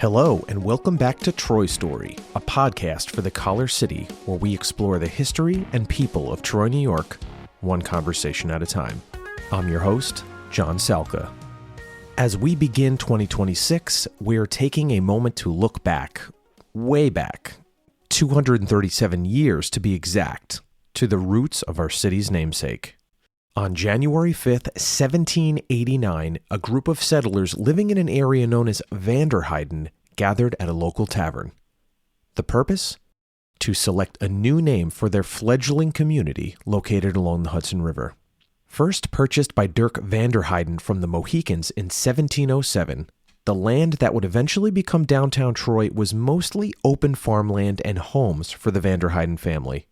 Hello, and welcome back to Troy Story, a podcast for the Collar City where we explore the history and people of Troy, New York, one conversation at a time. I'm your host, John Salka. As we begin 2026, we're taking a moment to look back, way back, 237 years to be exact, to the roots of our city's namesake. On January 5th, 1789, a group of settlers living in an area known as Vanderhyden gathered at a local tavern. The purpose? To select a new name for their fledgling community located along the Hudson River. First purchased by Dirk Vanderhyden from the Mohicans in 1707, the land that would eventually become downtown Troy was mostly open farmland and homes for the Vanderhyden family.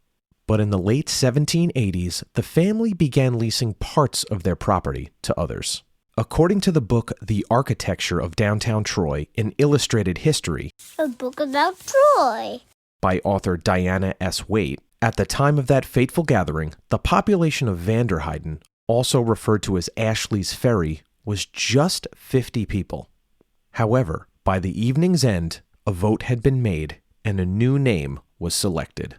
But in the late 1780s, the family began leasing parts of their property to others. According to the book The Architecture of Downtown Troy, an Illustrated History, a book about Troy, by author Diana S. Waite, at the time of that fateful gathering, the population of Vanderhyden, also referred to as Ashley's Ferry, was just 50 people. However, by the evening's end, a vote had been made and a new name was selected.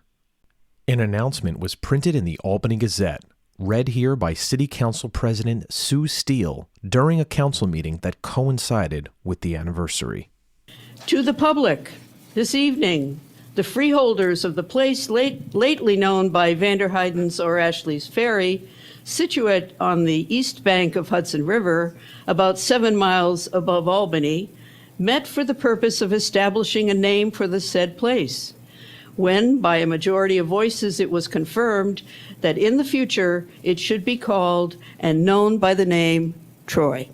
An announcement was printed in the Albany Gazette, read here by City Council President Sue Steele during a council meeting that coincided with the anniversary. To the public, this evening, the freeholders of the place lately known by Vanderhyden's or Ashley's Ferry, situate on the east bank of Hudson River, about 7 miles above Albany, met for the purpose of establishing a name for the said place. When, by a majority of voices, it was confirmed that in the future it should be called and known by the name Troy.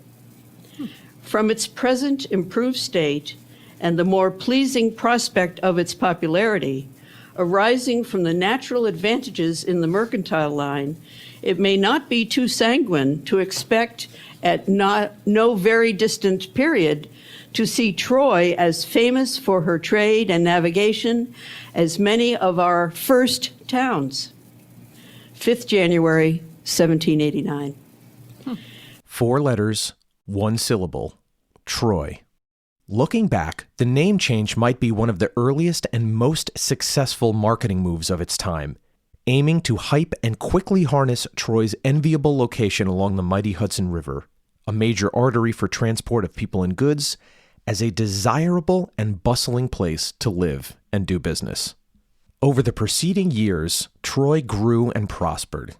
From its present improved state and the more pleasing prospect of its popularity, arising from the natural advantages in the mercantile line, it may not be too sanguine to expect at no very distant period to see Troy as famous for her trade and navigation as many of our first towns. 5th January, 1789. 4 letters, 1 syllable, Troy. Looking back, the name change might be one of the earliest and most successful marketing moves of its time, aiming to hype and quickly harness Troy's enviable location along the mighty Hudson River, a major artery for transport of people and goods, as a desirable and bustling place to live and do business. Over the preceding years, Troy grew and prospered.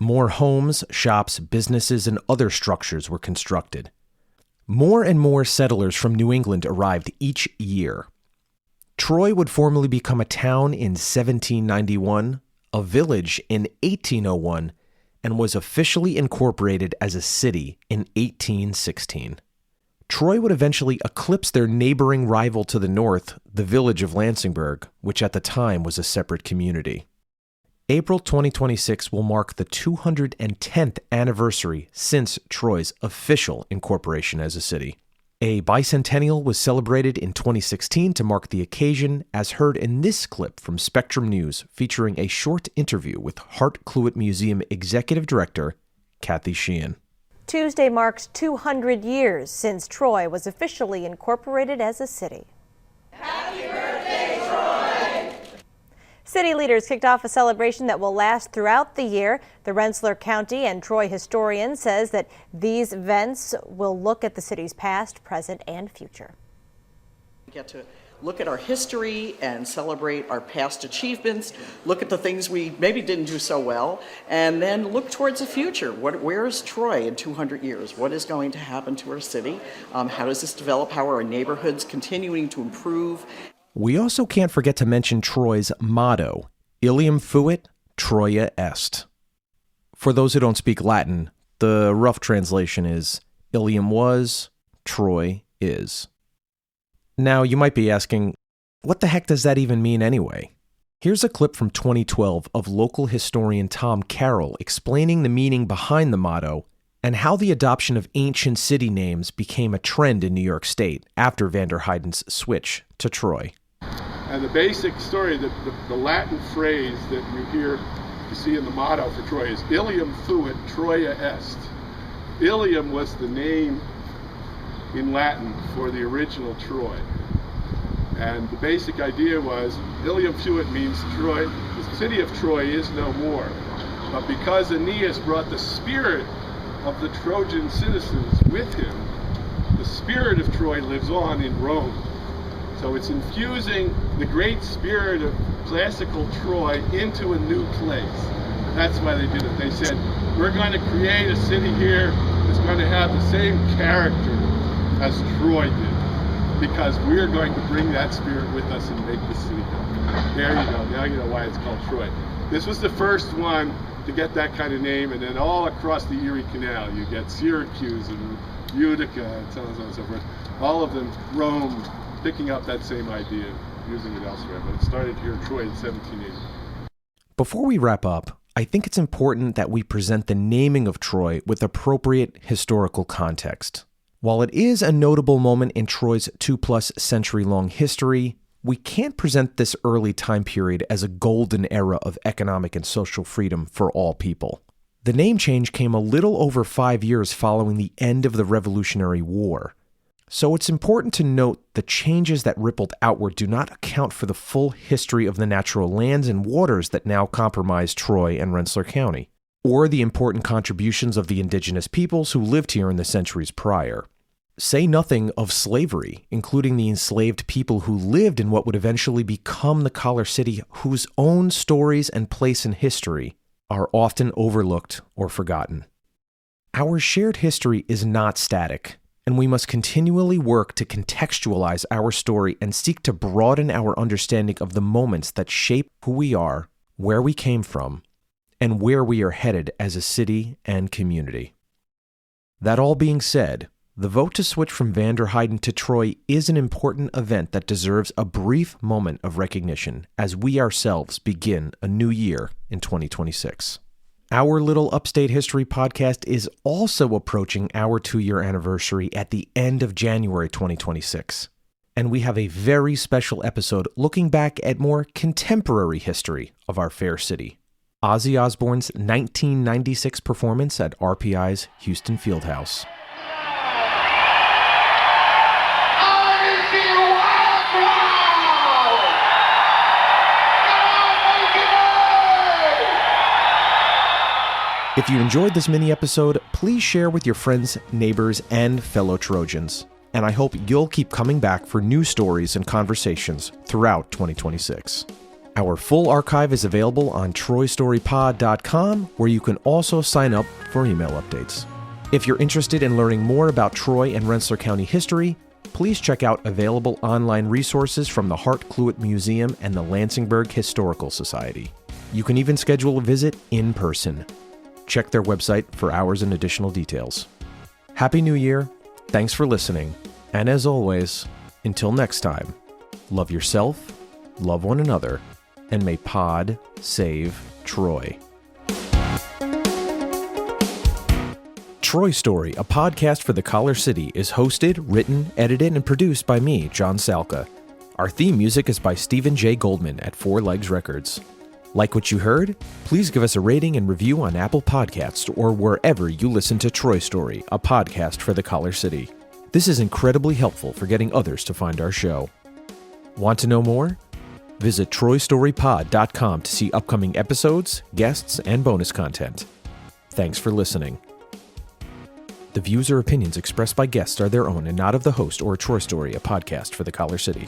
More homes, shops, businesses, and other structures were constructed. More and more settlers from New England arrived each year. Troy would formally become a town in 1791, a village in 1801, and was officially incorporated as a city in 1816. Troy would eventually eclipse their neighboring rival to the north, the village of Lansingburgh, which at the time was a separate community. April 2026 will mark the 210th anniversary since Troy's official incorporation as a city. A bicentennial was celebrated in 2016 to mark the occasion, as heard in this clip from Spectrum News featuring a short interview with Hart Cluett Museum Executive Director Kathy Sheehan. Tuesday marks 200 years since Troy was officially incorporated as a city. Happy birthday, Troy! City leaders kicked off a celebration that will last throughout the year. The Rensselaer County and Troy historian says that these events will look at the city's past, present, and future. We get to look at our history and celebrate our past achievements, look at the things we maybe didn't do so well, and then look towards the future. Where is Troy in 200 years? What is going to happen to our city? How does this develop? How are our neighborhoods continuing to improve? We also can't forget to mention Troy's motto, Ilium Fuit, Troja est. For those who don't speak Latin, the rough translation is, Ilium was, Troy is. Now, you might be asking, what the heck does that even mean anyway? Here's a clip from 2012 of local historian Tom Carroll explaining the meaning behind the motto and how the adoption of ancient city names became a trend in New York State after Vanderhyden's switch to Troy. And the basic story, the Latin phrase that you see in the motto for Troy is Ilium Fuit, Troja est. Ilium was the name in Latin for the original Troy. And the basic idea was, Ilium Fuit means Troy, the city of Troy is no more. But because Aeneas brought the spirit of the Trojan citizens with him, the spirit of Troy lives on in Rome. So it's infusing the great spirit of classical Troy into a new place. That's why they did it. They said, we're going to create a city here that's going to have the same character as Troy did, because we're going to bring that spirit with us and make the city go. There you go. Now you know why it's called Troy. This was the first one to get that kind of name, and then all across the Erie Canal, you get Syracuse and Utica and so on and so forth. All of them, Rome, picking up that same idea, using it elsewhere. But it started here in Troy in 1780. Before we wrap up, I think it's important that we present the naming of Troy with appropriate historical context. While it is a notable moment in Troy's 2+ century-long history, we can't present this early time period as a golden era of economic and social freedom for all people. The name change came a little over 5 years following the end of the Revolutionary War. So it's important to note the changes that rippled outward do not account for the full history of the natural lands and waters that now comprise Troy and Rensselaer County, or the important contributions of the indigenous peoples who lived here in the centuries prior. Say nothing of slavery, including the enslaved people who lived in what would eventually become the Collar City, whose own stories and place in history are often overlooked or forgotten. Our shared history is not static, and we must continually work to contextualize our story and seek to broaden our understanding of the moments that shape who we are, where we came from, and where we are headed as a city and community. That all being said, the vote to switch from Vanderhyden to Troy is an important event that deserves a brief moment of recognition as we ourselves begin a new year in 2026. Our Little Upstate History podcast is also approaching our 2-year anniversary at the end of January 2026. And we have a very special episode looking back at more contemporary history of our fair city. Ozzy Osbourne's 1996 performance at RPI's Houston Fieldhouse. If you enjoyed this mini episode, please share with your friends, neighbors, and fellow Trojans. And I hope you'll keep coming back for new stories and conversations throughout 2026. Our full archive is available on TroyStoryPod.com, where you can also sign up for email updates. If you're interested in learning more about Troy and Rensselaer County history, please check out available online resources from the Hart-Cluett Museum and the Lansingburgh Historical Society. You can even schedule a visit in person. Check their website for hours and additional details. Happy New Year, thanks for listening, and as always, until next time, love yourself, love one another, and may Pod save Troy. Troy Story, a podcast for the Collar City, is hosted, written, edited, and produced by me, John Salka. Our theme music is by Stephen J. Goldman at Four Legs Records. Like what you heard? Please give us a rating and review on Apple Podcasts or wherever you listen to Troy Story, a podcast for the Collar City. This is incredibly helpful for getting others to find our show. Want to know more? Visit TroyStoryPod.com to see upcoming episodes, guests, and bonus content. Thanks for listening. The views or opinions expressed by guests are their own and not of the host or Troy Story, a podcast for the Collar City.